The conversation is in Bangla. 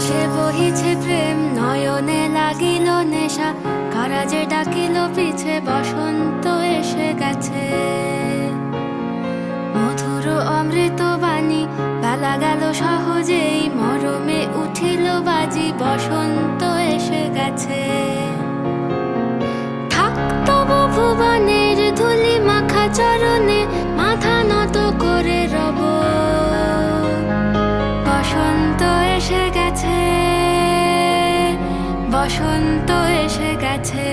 আকাশে বহিছে প্রেম, নয়নে লাগিল নেশা, কারা যে ডাকিল পিছে, বসন্ত এসে গেছে। মধুর অমৃত বাণী, বেলা গেল সহজেই, মরমে উঠিল বাজি, বসন্ত এসে গেছে। থাক তবু ভুবনের ধুলি মাখা চরণে, মাথা নত করে রব। বসন্ত এসে গেছে, বসন্ত এসে গেছে।